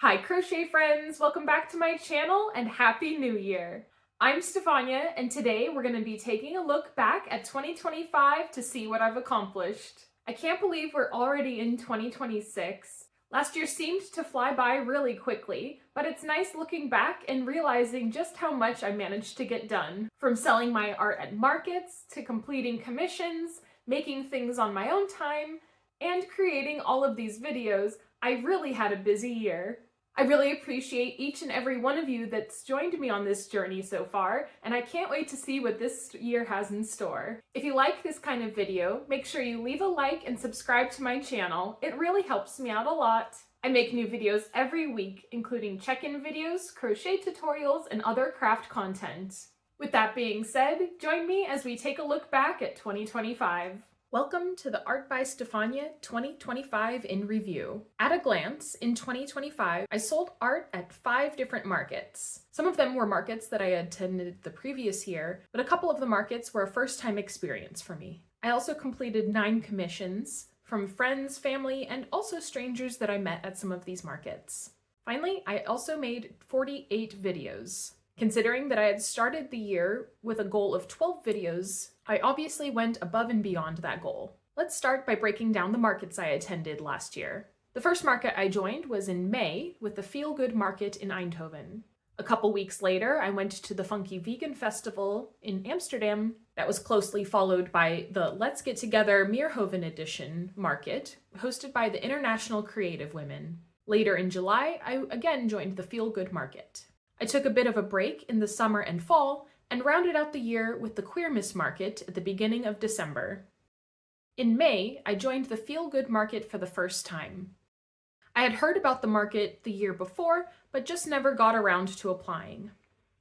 Hi crochet friends, welcome back to my channel and Happy New Year! I'm Stefania and today we're going to be taking a look back at 2025 to see what I've accomplished. I can't believe we're already in 2026. Last year seemed to fly by really quickly, but it's nice looking back and realizing just how much I managed to get done. From selling my art at markets, to completing commissions, making things on my own time, and creating all of these videos, I really had a busy year. I really appreciate each and every one of you that's joined me on this journey so far, and I can't wait to see what this year has in store. If you like this kind of video, make sure you leave a like and subscribe to my channel. It really helps me out a lot. I make new videos every week, including check-in videos, crochet tutorials, and other craft content. With that being said, join me as we take a look back at 2025. Welcome to the Art by Stefania 2025 in review. At a glance, in 2025, I sold art at 5 different markets. Some of them were markets that I attended the previous year, but a couple of the markets were a first-time experience for me. I also completed 9 commissions from friends, family, and also strangers that I met at some of these markets. Finally, I also made 48 videos. Considering that I had started the year with a goal of 12 videos, I obviously went above and beyond that goal. Let's start by breaking down the markets I attended last year. The first market I joined was in May with the Feel Good Market in Eindhoven. A couple weeks later, I went to the Funky Vegan Festival in Amsterdam. That was closely followed by the Let's Get Together Meerhoven Edition market, hosted by the International Creative Women. Later in July, I again joined the Feel Good Market. I took a bit of a break in the summer and fall, and rounded out the year with the Queermas Market at the beginning of December. In May, I joined the Feel Good Market for the first time. I had heard about the market the year before, but just never got around to applying.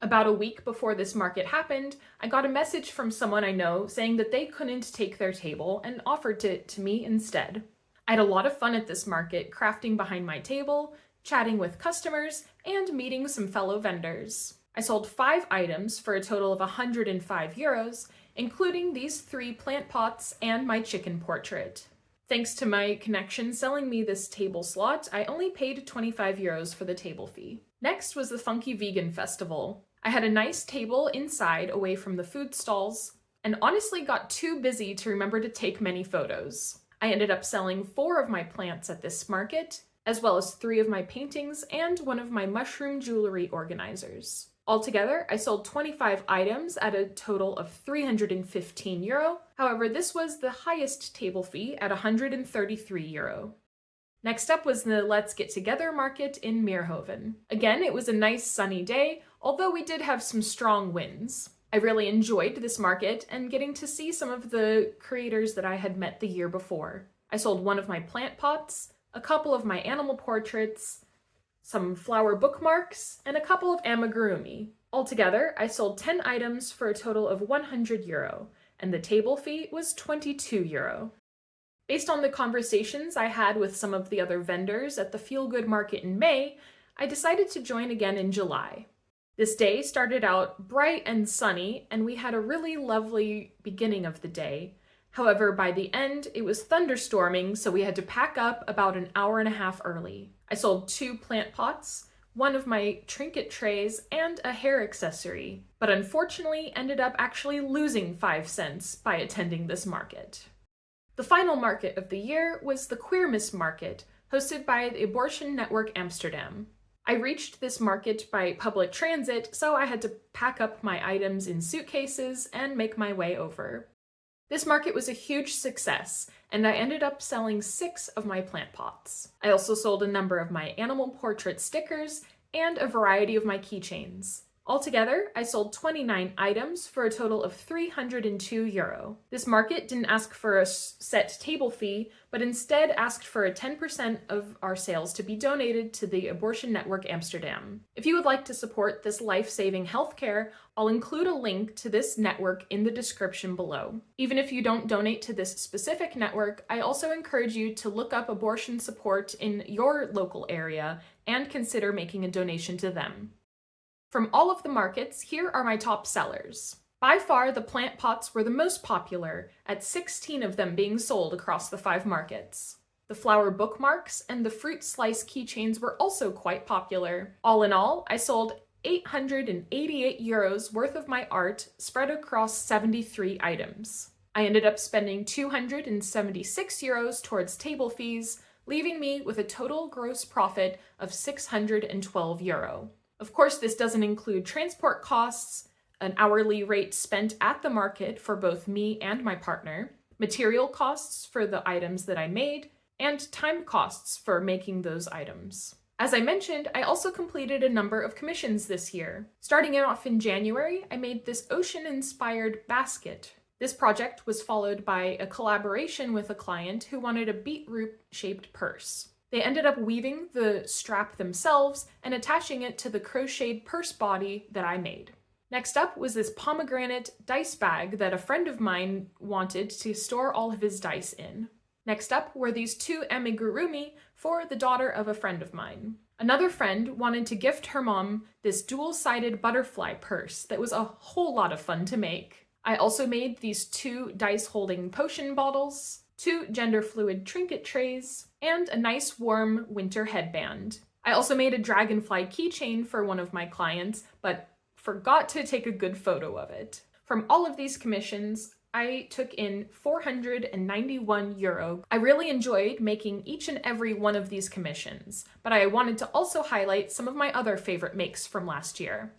About a week before this market happened, I got a message from someone I know saying that they couldn't take their table and offered it to me instead. I had a lot of fun at this market, crafting behind my table, chatting with customers, and meeting some fellow vendors. I sold 5 items for a total of €105, including these 3 plant pots and my chicken portrait. Thanks to my connection selling me this table slot, I only paid €25 for the table fee. Next was the Funky Vegan Festival. I had a nice table inside away from the food stalls, and honestly got too busy to remember to take many photos. I ended up selling 4 of my plants at this market, as well as 3 of my paintings and one of my mushroom jewelry organizers. Altogether, I sold 25 items at a total of €315. However, this was the highest table fee at €133. Next up was the Let's Get Together market in Meerhoven. Again, it was a nice sunny day, although we did have some strong winds. I really enjoyed this market and getting to see some of the creators that I had met the year before. I sold 1 of my plant pots, a couple of my animal portraits, some flower bookmarks, and a couple of amigurumi. Altogether, I sold 10 items for a total of €100, and the table fee was €22. Based on the conversations I had with some of the other vendors at the Feel Good Market in May, I decided to join again in July. This day started out bright and sunny, and we had a really lovely beginning of the day. However, by the end, it was thunderstorming, so we had to pack up about an hour and a half early. I sold 2 plant pots, 1 of my trinket trays, and a hair accessory, but unfortunately ended up actually losing 5 cents by attending this market. The final market of the year was the Queermas Market, hosted by the Abortion Network Amsterdam. I reached this market by public transit, so I had to pack up my items in suitcases and make my way over. This market was a huge success, and I ended up selling 6 of my plant pots. I also sold a number of my animal portrait stickers and a variety of my keychains. Altogether, I sold 29 items for a total of €302. This market didn't ask for a set table fee, but instead asked for a 10% of our sales to be donated to the Abortion Network Amsterdam. If you would like to support this life-saving healthcare, I'll include a link to this network in the description below. Even if you don't donate to this specific network, I also encourage you to look up abortion support in your local area and consider making a donation to them. From all of the markets, here are my top sellers. By far, the plant pots were the most popular, at 16 of them being sold across the 5 markets. The flower bookmarks and the fruit slice keychains were also quite popular. All in all, I sold 888 euros worth of my art spread across 73 items. I ended up spending 276 euros towards table fees, leaving me with a total gross profit of 612 euro. Of course, this doesn't include transport costs, an hourly rate spent at the market for both me and my partner, material costs for the items that I made, and time costs for making those items. As I mentioned, I also completed a number of commissions this year. Starting off in January, I made this ocean-inspired basket. This project was followed by a collaboration with a client who wanted a beetroot-shaped purse. They ended up weaving the strap themselves and attaching it to the crocheted purse body that I made. Next up was this pomegranate dice bag that a friend of mine wanted to store all of his dice in. Next up were these two amigurumi for the daughter of a friend of mine. Another friend wanted to gift her mom this dual-sided butterfly purse that was a whole lot of fun to make. I also made these two dice-holding potion bottles, two gender-fluid trinket trays, and a nice warm winter headband. I also made a dragonfly keychain for one of my clients, but forgot to take a good photo of it. From all of these commissions, I took in 491 euro. I really enjoyed making each and every one of these commissions, but I wanted to also highlight some of my other favorite makes from last year.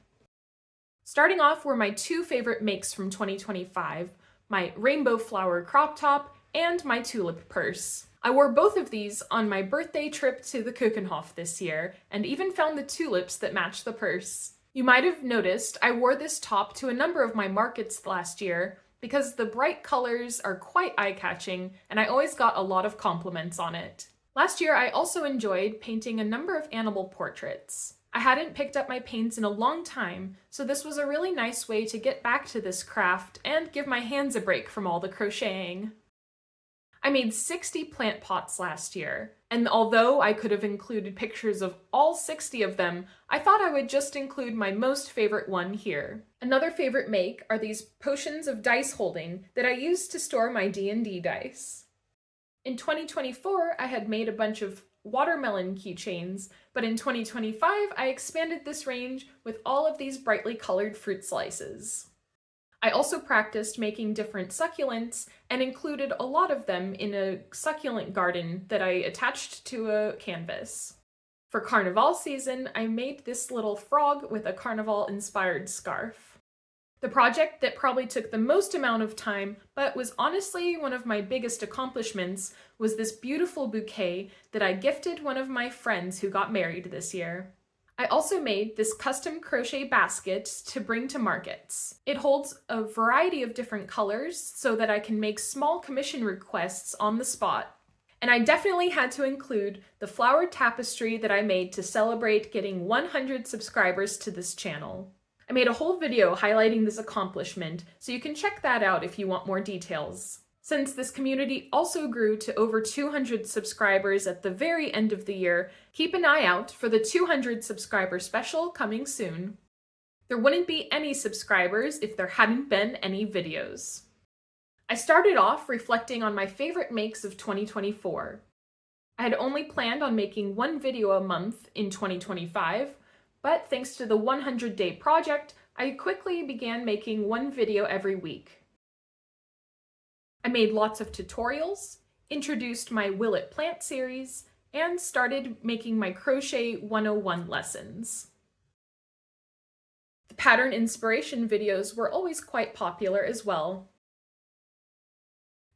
Starting off were my two favorite makes from 2025, my rainbow flower crop top and my tulip purse. I wore both of these on my birthday trip to the Keukenhof this year, and even found the tulips that match the purse. You might have noticed I wore this top to a number of my markets last year because the bright colors are quite eye-catching and I always got a lot of compliments on it. Last year I also enjoyed painting a number of animal portraits. I hadn't picked up my paints in a long time, so this was a really nice way to get back to this craft and give my hands a break from all the crocheting. I made 60 plant pots last year, and although I could have included pictures of all 60 of them, I thought I would just include my most favorite one here. Another favorite make are these potions of dice holding that I used to store my D&D dice. In 2024, I had made a bunch of watermelon keychains, but in 2025, I expanded this range with all of these brightly colored fruit slices. I also practiced making different succulents and included a lot of them in a succulent garden that I attached to a canvas. For Carnival season, I made this little frog with a carnival-inspired scarf. The project that probably took the most amount of time, but was honestly one of my biggest accomplishments, was this beautiful bouquet that I gifted one of my friends who got married this year. I also made this custom crochet basket to bring to markets. It holds a variety of different colors so that I can make small commission requests on the spot. And I definitely had to include the flower tapestry that I made to celebrate getting 100 subscribers to this channel. I made a whole video highlighting this accomplishment, so you can check that out if you want more details. Since this community also grew to over 200 subscribers at the very end of the year, keep an eye out for the 200 subscriber special coming soon. There wouldn't be any subscribers if there hadn't been any videos. I started off reflecting on my favorite makes of 2024. I had only planned on making one video a month in 2025, but thanks to the 100-day project, I quickly began making one video every week. I made lots of tutorials, introduced my Will It Plant series, and started making my Crochet 101 lessons. The pattern inspiration videos were always quite popular as well.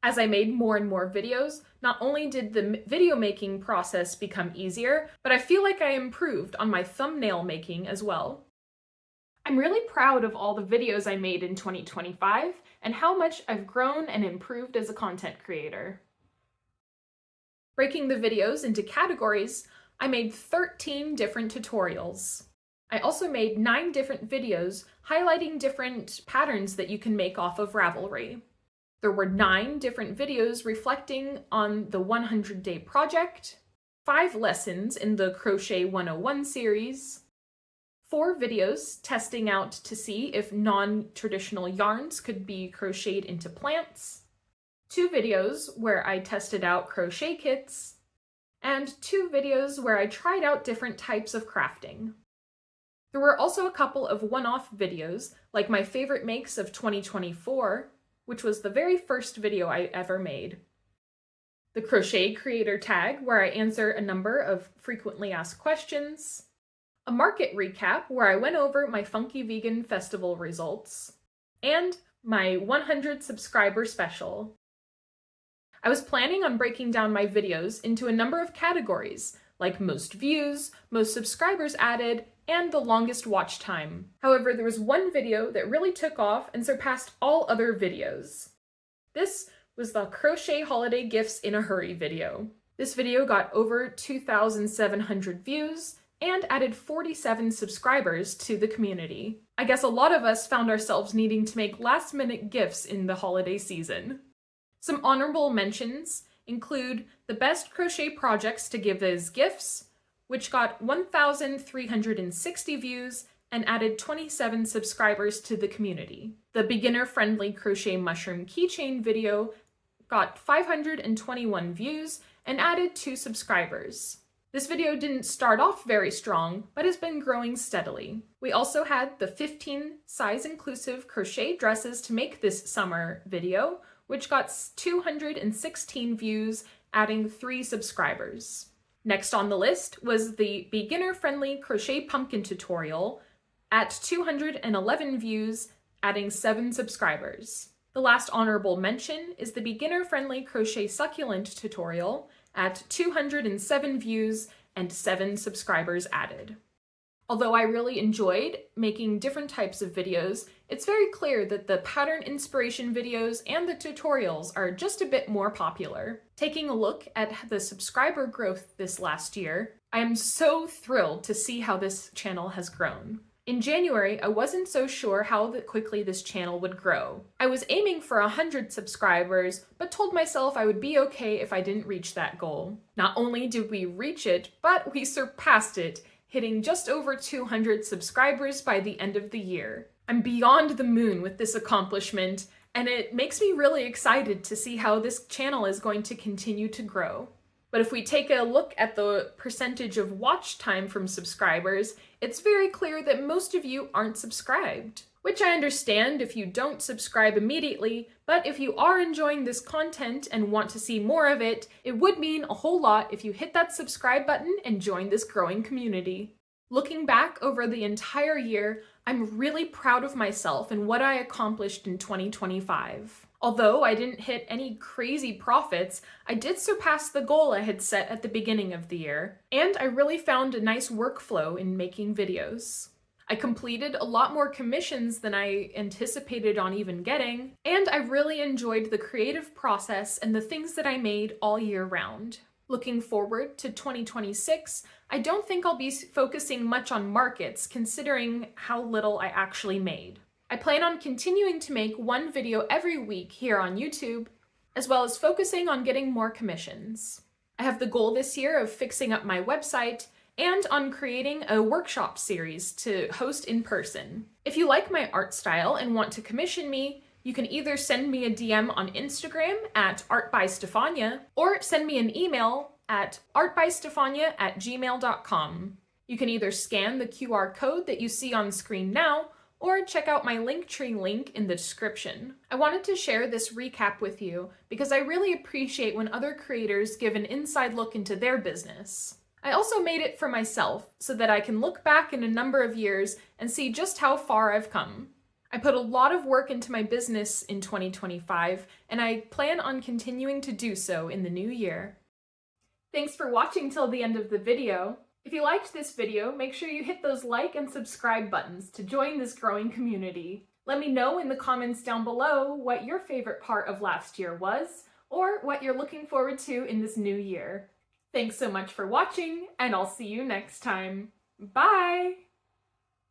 As I made more and more videos, not only did the video making process become easier, but I feel like I improved on my thumbnail making as well. I'm really proud of all the videos I made in 2025 and how much I've grown and improved as a content creator. Breaking the videos into categories, I made 13 different tutorials. I also made 9 different videos highlighting different patterns that you can make off of Ravelry. There were 9 different videos reflecting on the 100-day project, 5 lessons in the Crochet 101 series, 4 videos testing out to see if non-traditional yarns could be crocheted into plants, 2 videos where I tested out crochet kits, and 2 videos where I tried out different types of crafting. There were also a couple of one-off videos, like my favorite makes of 2024, which was the very first video I ever made. The crochet creator tag, where I answer a number of frequently asked questions. A market recap, where I went over my Funky Vegan Festival results. And my 100 subscriber special. I was planning on breaking down my videos into a number of categories, like most views, most subscribers added, and the longest watch time. However, there was one video that really took off and surpassed all other videos. This was the Crochet Holiday Gifts in a Hurry video. This video got over 2,700 views and added 47 subscribers to the community. I guess a lot of us found ourselves needing to make last-minute gifts in the holiday season. Some honorable mentions include the best crochet projects to give as gifts, which got 1,360 views and added 27 subscribers to the community. The beginner-friendly crochet mushroom keychain video got 521 views and added 2 subscribers. This video didn't start off very strong, but has been growing steadily. We also had the 15 size-inclusive crochet dresses to make this summer video, which got 216 views, adding 3 subscribers. Next on the list was the beginner-friendly crochet pumpkin tutorial at 211 views, adding 7 subscribers. The last honorable mention is the beginner-friendly crochet succulent tutorial at 207 views and 7 subscribers added. Although I really enjoyed making different types of videos, it's very clear that the pattern inspiration videos and the tutorials are just a bit more popular. Taking a look at the subscriber growth this last year, I am so thrilled to see how this channel has grown. In January, I wasn't so sure how quickly this channel would grow. I was aiming for 100 subscribers, but told myself I would be okay if I didn't reach that goal. Not only did we reach it, but we surpassed it, hitting just over 200 subscribers by the end of the year. I'm beyond the moon with this accomplishment, and it makes me really excited to see how this channel is going to continue to grow. But if we take a look at the percentage of watch time from subscribers, it's very clear that most of you aren't subscribed. Which I understand if you don't subscribe immediately, but if you are enjoying this content and want to see more of it, it would mean a whole lot if you hit that subscribe button and join this growing community. Looking back over the entire year, I'm really proud of myself and what I accomplished in 2025. Although I didn't hit any crazy profits, I did surpass the goal I had set at the beginning of the year, and I really found a nice workflow in making videos. I completed a lot more commissions than I anticipated on even getting, and I really enjoyed the creative process and the things that I made all year round. Looking forward to 2026, I don't think I'll be focusing much on markets considering how little I actually made. I plan on continuing to make one video every week here on YouTube, as well as focusing on getting more commissions. I have the goal this year of fixing up my website and on creating a workshop series to host in person. If you like my art style and want to commission me, you can either send me a DM on Instagram at artbystefania or send me an email at artbystefania@gmail.com. You can either scan the QR code that you see on screen now or check out my Linktree link in the description. I wanted to share this recap with you because I really appreciate when other creators give an inside look into their business. I also made it for myself so that I can look back in a number of years and see just how far I've come. I put a lot of work into my business in 2025, and I plan on continuing to do so in the new year. Thanks for watching till the end of the video. If you liked this video, make sure you hit those like and subscribe buttons to join this growing community. Let me know in the comments down below what your favorite part of last year was, or what you're looking forward to in this new year. Thanks so much for watching, and I'll see you next time. Bye!